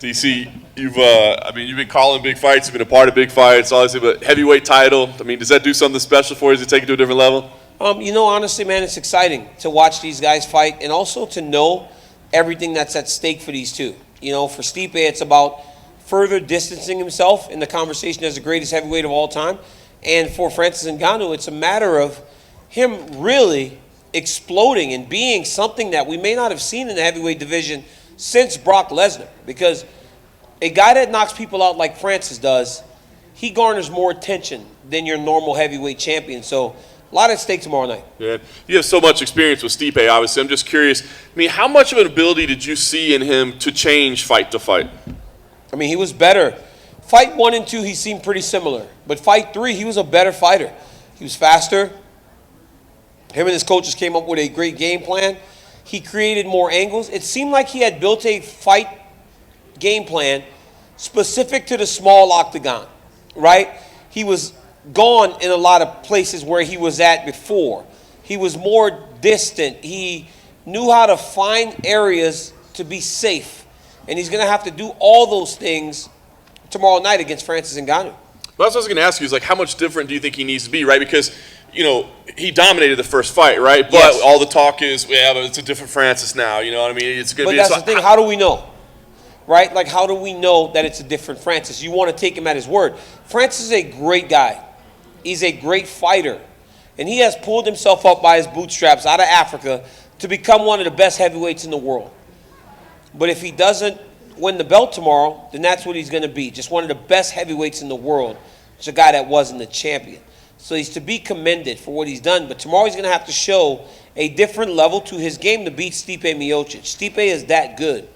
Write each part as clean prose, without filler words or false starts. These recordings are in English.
DC, you've been calling big fights, you've been a part of big fights, obviously, but heavyweight title, I mean, does that do something special for you? Does it take it to a different level? Honestly, man, it's exciting to watch these guys fight and also to know everything that's at stake for these two. For Stipe, it's about further distancing himself in the conversation as the greatest heavyweight of all time. And for Francis Ngannou, it's a matter of him really exploding and being something that we may not have seen in the heavyweight division since Brock Lesnar. Because a guy that knocks people out like Francis does, he garners more attention than your normal heavyweight champion. So a lot at stake tomorrow night. Yeah, you have so much experience with Stipe, obviously. I'm just curious, how much of an ability did you see in him to change fight to fight? He was better. Fight 1 and 2, he seemed pretty similar. But fight 3, he was a better fighter. He was faster. Him and his coaches came up with a great game plan. He created more angles. It seemed like he had built a fight game plan specific to the small octagon, right? He was gone in a lot of places where he was at before. He was more distant. He knew how to find areas to be safe. And he's going to have to do all those things tomorrow night against Francis Ngannou. Well, that's what I was going to ask you, is how much different do you think he needs to be, right? Because, he dominated the first fight, right? But yes, all the talk is, but it's a different Francis now, you know what I mean? It's going to be. But that's the thing, how do we know? Right? How do we know that it's a different Francis? You want to take him at his word. Francis is a great guy. He's a great fighter. And he has pulled himself up by his bootstraps out of Africa to become one of the best heavyweights in the world. But if he doesn't win the belt tomorrow, then that's what he's going to be. Just one of the best heavyweights in the world. It's a guy that wasn't the champion. So he's to be commended for what he's done. But tomorrow he's going to have to show a different level to his game to beat Stipe Miocic. Stipe is that good.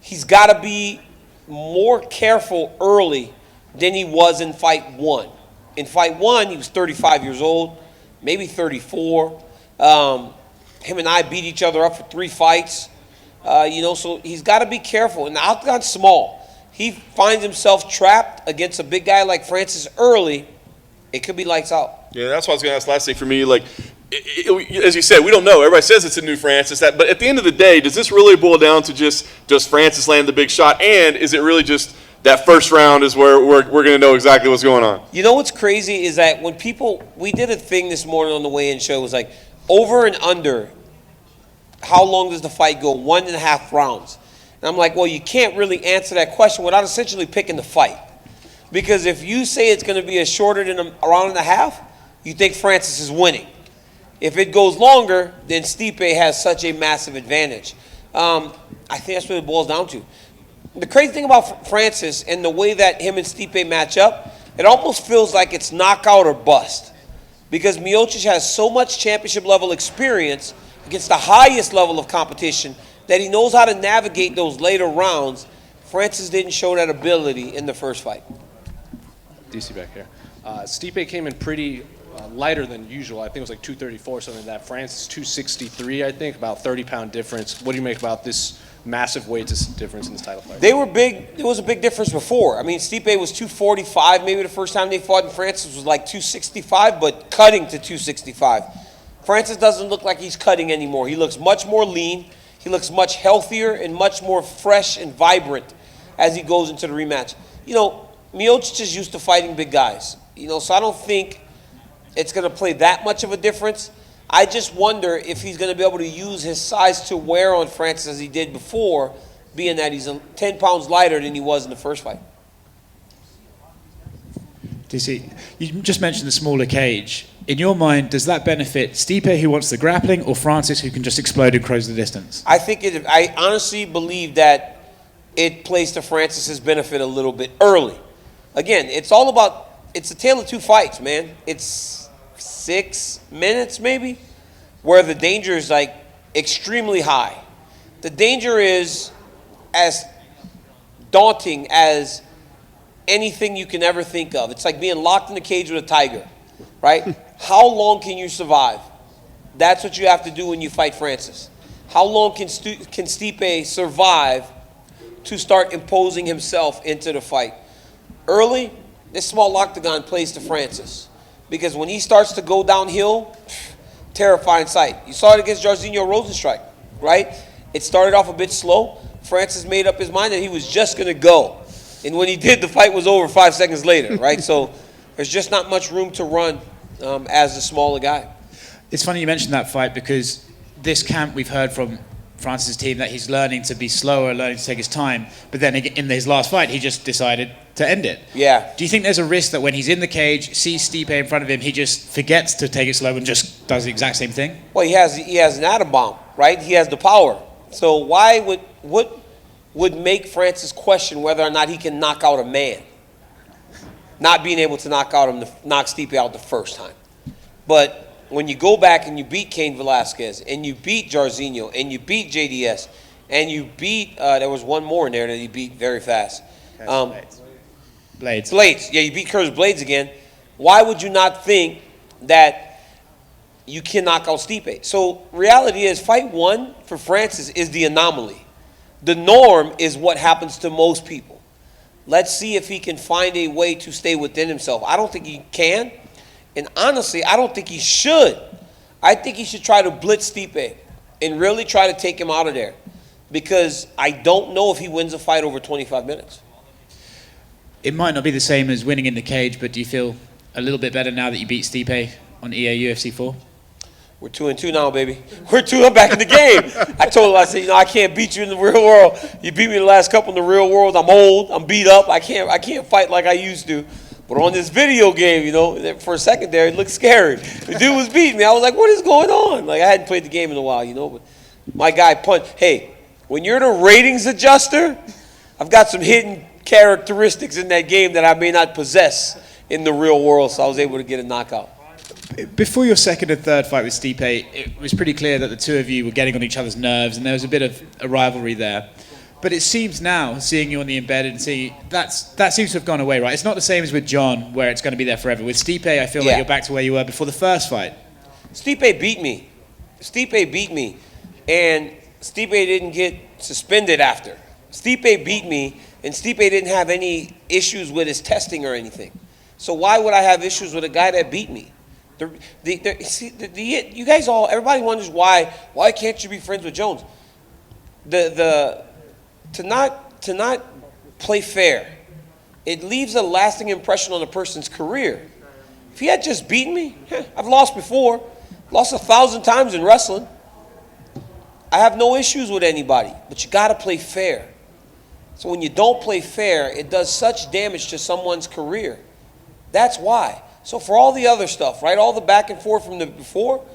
He's got to be more careful early than he was in fight 1. In fight 1, he was 35 years old, maybe 34. Him and I beat each other up for 3 fights. So he's got to be careful. And the octagon's small. He finds himself trapped against a big guy like Francis early. It could be lights out. Yeah, that's what I was going to ask last thing for me. As you said, we don't know. Everybody says it's a new Francis. But at the end of the day, does this really boil down to just Francis land the big shot? And is it really just that first round is where we're going to know exactly what's going on? You know what's crazy is that when we did a thing this morning on the weigh-in show, it was over and under, how long does the fight go? 1.5 rounds. And I'm like, well, you can't really answer that question without essentially picking the fight. Because if you say it's going to be shorter than a round and a half, you think Francis is winning. If it goes longer, then Stipe has such a massive advantage. I think that's what it boils down to. The crazy thing about Francis and the way that him and Stipe match up, it almost feels like it's knockout or bust. Because Miocic has so much championship level experience against the highest level of competition that he knows how to navigate those later rounds. Francis didn't show that ability in the first fight. DC back here. Stipe came in pretty lighter than usual. I think it was 234, something like that. Francis 263, I think, about 30-pound difference. What do you make about this massive weight difference in this title fight? They were big. It was a big difference before. Stipe was 245 maybe the first time they fought, and Francis was 265, but cutting to 265. Francis doesn't look like he's cutting anymore. He looks much more lean. He looks much healthier and much more fresh and vibrant as he goes into the rematch. Miocic is used to fighting big guys. So I don't think it's going to play that much of a difference. I just wonder if he's going to be able to use his size to wear on Francis as he did before, being that he's 10 pounds lighter than he was in the first fight. DC, you just mentioned the smaller cage. In your mind, does that benefit Stipe, who wants the grappling, or Francis, who can just explode and close the distance? I honestly believe that it plays to Francis's benefit a little bit early. Again, it's a tale of 2 fights, man. It's 6 minutes maybe where the danger is extremely high. The danger is as daunting as anything you can ever think of. It's like being locked in a cage with a tiger, right? How long can you survive? That's what you have to do when you fight Francis. How long can Stipe survive to start imposing himself into the fight? Early, this small octagon plays to Francis. Because when he starts to go downhill, terrifying sight. You saw it against Jairzinho Rosenstrike, right? It started off a bit slow. Francis made up his mind that he was just going to go. And when he did, the fight was over 5 seconds later, right? So there's just not much room to run as the smaller guy. It's funny you mentioned that fight because this camp we've heard from Francis' team that he's learning to be slower, learning to take his time. But then in his last fight, he just decided to end it. Yeah. Do you think there's a risk that when he's in the cage, sees Stipe in front of him, he just forgets to take it slow and just does the exact same thing? Well, he has an atom bomb, right? He has the power. So what would make Francis question whether or not he can knock out a man? Not being able to knock Stipe out the first time. But when you go back and you beat Cain Velasquez, and you beat Jairzinho, and you beat JDS, and you beat, there was one more in there that he beat very fast. Blades. Yeah, you beat Curtis Blades again. Why would you not think that you can knock out Stipe? So reality is, fight one for Francis is the anomaly. The norm is what happens to most people. Let's see if he can find a way to stay within himself. I don't think he can. And honestly, I don't think he should. I think he should try to blitz Stipe and really try to take him out of there, because I don't know if he wins a fight over 25 minutes. It might not be the same as winning in the cage, but do you feel a little bit better now that you beat Stipe on EA UFC 4? We're 2-2 now, baby. We're 2. I'm back in the game. I told him, I said, I can't beat you in the real world. You beat me the last couple in the real world. I'm old. I'm beat up. I can't fight like I used to. But on this video game, for a second there, it looked scary. The dude was beating me. I was like, what is going on? Like, I hadn't played the game in a while, but my guy punched. Hey, when you're the ratings adjuster, I've got some hidden characteristics in that game that I may not possess in the real world, so I was able to get a knockout. Before your second and third fight with Stipe, it was pretty clear that the two of you were getting on each other's nerves, and there was a bit of a rivalry there. But it seems now, seeing you on the embedded and seeing that seems to have gone away, right? It's not the same as with John, where it's going to be there forever. With Stipe, I feel like you're back to where you were before the first fight. Stipe beat me, and Stipe didn't get suspended after. Stipe beat me, and Stipe didn't have any issues with his testing or anything. So why would I have issues with a guy that beat me? You guys everybody wonders why can't you be friends with Jones? To not play fair, it leaves a lasting impression on a person's career. If he had just beaten me, I've lost before, lost 1,000 times in wrestling. I have no issues with anybody, but you got to play fair. So when you don't play fair, it does such damage to someone's career. That's why. So for all the other stuff, right, all the back and forth from the before,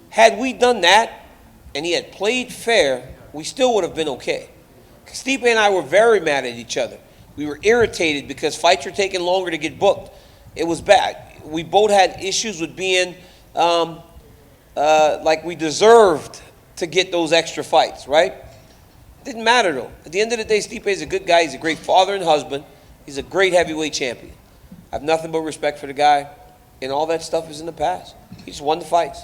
had we done that and he had played fair, we still would have been okay. Stipe and I were very mad at each other. We were irritated because fights were taking longer to get booked. It was bad. We both had issues with being like we deserved to get those extra fights, right? Didn't matter, though. At the end of the day, Stipe is a good guy. He's a great father and husband. He's a great heavyweight champion. I have nothing but respect for the guy, and all that stuff is in the past. He just won the fights.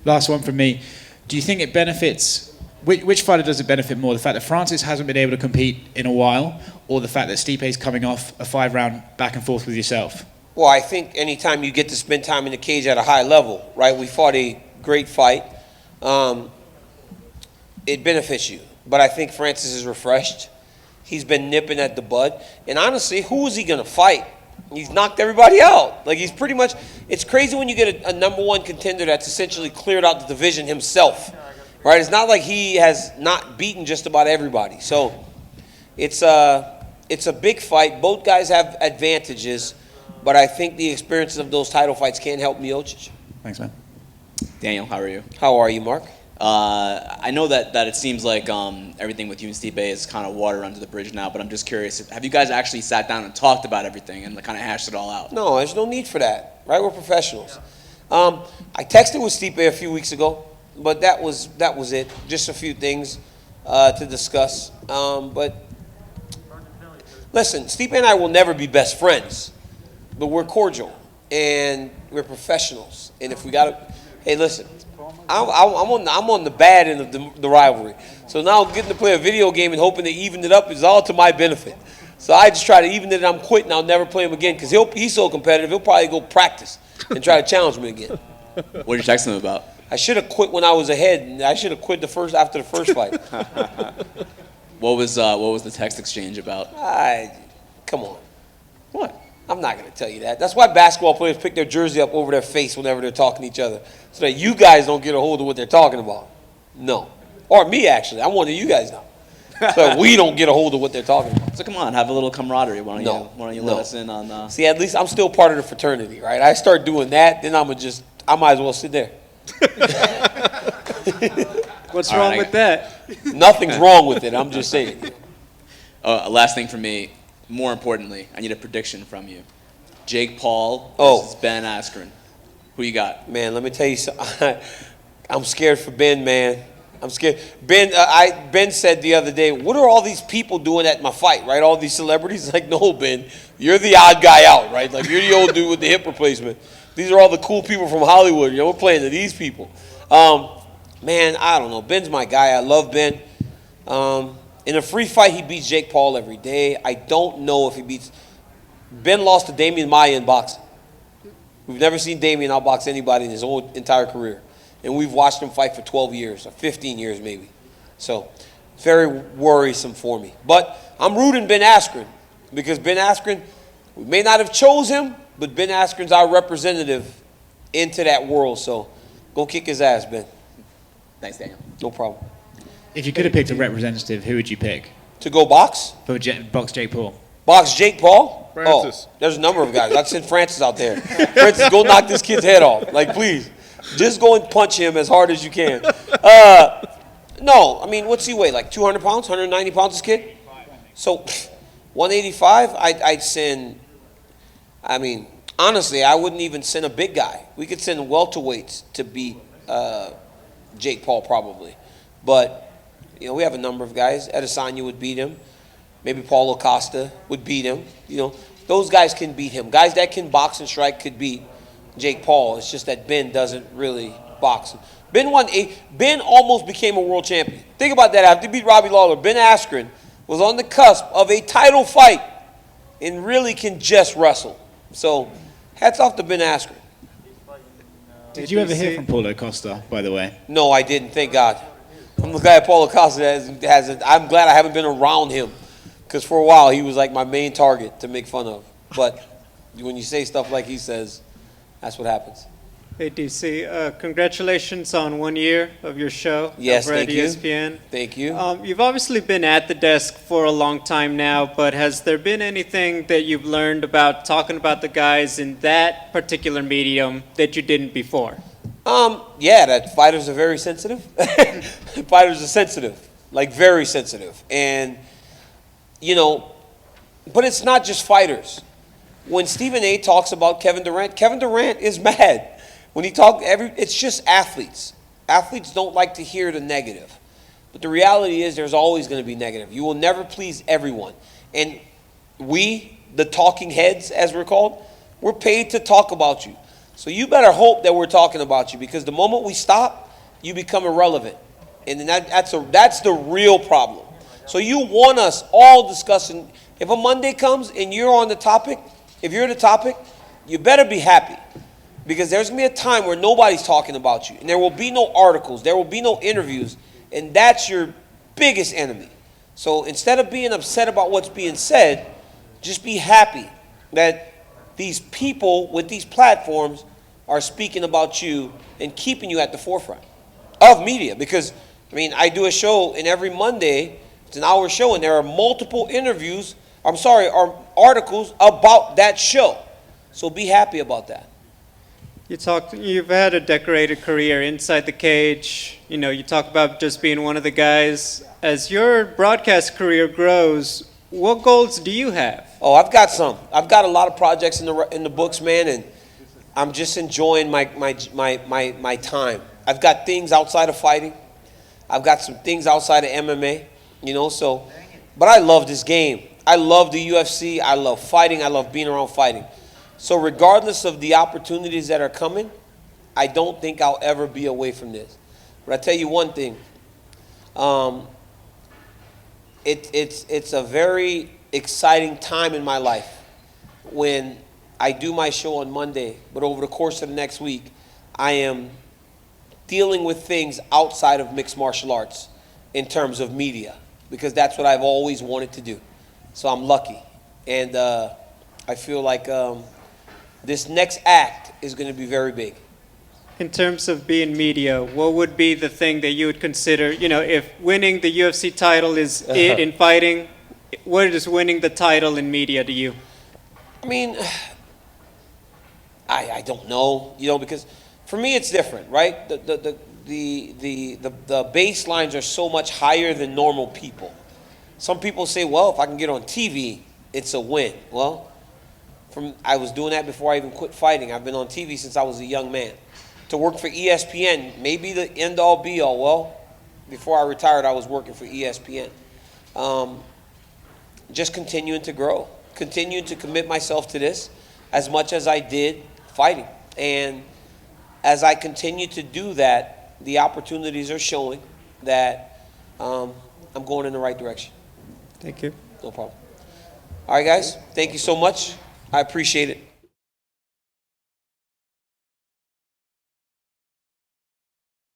Last one from me. Do you think it benefits... Which fighter does it benefit more? The fact that Francis hasn't been able to compete in a while, or the fact that Stipe's coming off a 5-round back and forth with yourself? Well, I think anytime you get to spend time in the cage at a high level, right? We fought a great fight. It benefits you. But I think Francis is refreshed. He's been nipping at the bud. And honestly, who is he going to fight? He's knocked everybody out. Like, he's pretty much... It's crazy when you get a number one contender that's essentially cleared out the division himself. Right, it's not like he has not beaten just about everybody. So it's a big fight. Both guys have advantages, but I think the experiences of those title fights can't help Miocic. Thanks, man. Daniel, how are you? How are you, Mark? I know that it seems like everything with you and Stipe is kind of water under the bridge now, but I'm just curious, have you guys actually sat down and talked about everything and kind of hashed it all out? No, there's no need for that, right? We're professionals. I texted with Stipe a few weeks ago. But that was it. Just a few things to discuss. But listen, Stipe and I will never be best friends, but we're cordial and we're professionals. And if we got to, hey, listen, I'm on the bad end of the rivalry. So now getting to play a video game and hoping to even it up is all to my benefit. So I just try to even it. I'm quitting. I'll never play him again because he's so competitive. He'll probably go practice and try to challenge me again. What did you text him about? I should have quit when I was ahead, and I should have quit after the first fight. What was the text exchange about? Come on. What? I'm not going to tell you that. That's why basketball players pick their jersey up over their face whenever they're talking to each other, so that you guys don't get a hold of what they're talking about. No. Or me, actually. I want you guys know. So that we don't get a hold of what they're talking about. So come on, have a little camaraderie. Why don't you let us in on? See, at least I'm still part of the fraternity, right? I start doing that, then I might as well sit there. What's wrong with that? Nothing's wrong with it. I'm just saying. Last thing for me. More importantly, I need a prediction from you. Jake Paul versus Ben Askren. Who you got? Man, let me tell you something. I'm scared for Ben, man. I'm scared. Ben said the other day, what are all these people doing at my fight, right? All these celebrities? Like, no, Ben, you're the odd guy out, right? Like, you're the old dude with the hip replacement. These are all the cool people from Hollywood. You know, we're playing to these people. Man, I don't know. Ben's my guy. I love Ben. In a free fight, he beats Jake Paul every day. I don't know if he beats... Ben lost to Damian Maia in boxing. We've never seen Damian outbox anybody in his whole entire career. And we've watched him fight for 12 years, or 15 years maybe. So, very worrisome for me. But I'm rooting Ben Askren, because Ben Askren, we may not have chose him, but Ben Askren's our representative into that world. So, go kick his ass, Ben. Thanks, Daniel. No problem. If you could have picked a representative, who would you pick To go box? for box Jake Paul? Box Jake Paul? Francis. Oh, there's a number of guys. I'd send Francis out there. Francis, go knock this kid's head off. Like, please. Just go and punch him as hard as you can. No, I mean, what's he weigh? Like 200 pounds, 190 pounds, this kid? So, 185, I'd send, I mean, honestly, I wouldn't even send a big guy. We could send welterweights to beat Jake Paul probably. But, you know, we have a number of guys. Adesanya would beat him. Maybe Paulo Costa would beat him. You know, those guys can beat him. Guys that can box and strike could beat Jake Paul. It's just that Ben doesn't really box. Ben almost became a world champion. Think about that. After he beat Robbie Lawler, Ben Askren was on the cusp of a title fight and really can just wrestle. So, hats off to Ben Askren. Did you ever hear from Paulo Costa, by the way? No, I didn't. Thank God. I'm glad Paulo Costa hasn't. I'm glad I haven't been around him, because for a while he was like my main target to make fun of. But when you say stuff like he says, that's what happens. Hey, DC, congratulations on 1 year of your show Yes, over thank at you. ESPN. Thank you. You've obviously been at the desk for a long time now, but has there been anything that you've learned about talking about the guys in that particular medium that you didn't before? Yeah, that fighters are very sensitive. Fighters are sensitive, like very sensitive. And, you know, but it's not just fighters. When Stephen A. talks about Kevin Durant is mad. When he it's just athletes. Athletes don't like to hear the negative. But the reality is there's always going to be negative. You will never please everyone. And we, the talking heads, as we're called, we're paid to talk about you. So you better hope that we're talking about you, because the moment we stop, you become irrelevant. And then that's the real problem. So you want us all discussing. If a Monday comes and you're on the topic, if you're the topic, you better be happy. Because there's going to be a time where nobody's talking about you. And there will be no articles. There will be no interviews. And that's your biggest enemy. So instead of being upset about what's being said, just be happy that these people with these platforms are speaking about you and keeping you at the forefront of media. Because, I mean, I do a show, and every Monday, it's an hour show, and there are multiple articles about that show. So be happy about that. You've had a decorated career inside the cage. You know, you talk about just being one of the guys. As your broadcast career grows, what goals do you have? Oh, I've got some. I've got a lot of projects in the books, man, and I'm just enjoying my time. I've got things outside of fighting. I've got some things outside of MMA, you know, so, but I love this game. I love the UFC. I love fighting. I love being around fighting. So regardless of the opportunities that are coming, I don't think I'll ever be away from this. But I tell you one thing, it's a very exciting time in my life when I do my show on Monday, but over the course of the next week, I am dealing with things outside of mixed martial arts in terms of media. because that's what I've always wanted to do. So I'm lucky. And I feel like this next act is going to be very big. In terms of being media, what would be the thing that you would consider, if winning the UFC title is it in fighting, what is winning the title in media to you? I mean, I don't know, because for me it's different, right? The baselines are so much higher than normal people. Some people say, well, if I can get on TV, it's a win. Well, I was doing that before I even quit fighting. I've been on TV since I was a young man. To work for ESPN, maybe the end-all be-all. Well, before I retired, I was working for ESPN. Just continuing to grow, continuing to commit myself to this as much as I did fighting. And as I continue to do that, the opportunities are showing that I'm going in the right direction. Thank you. No problem. All right, guys. Thank you so much. I appreciate it.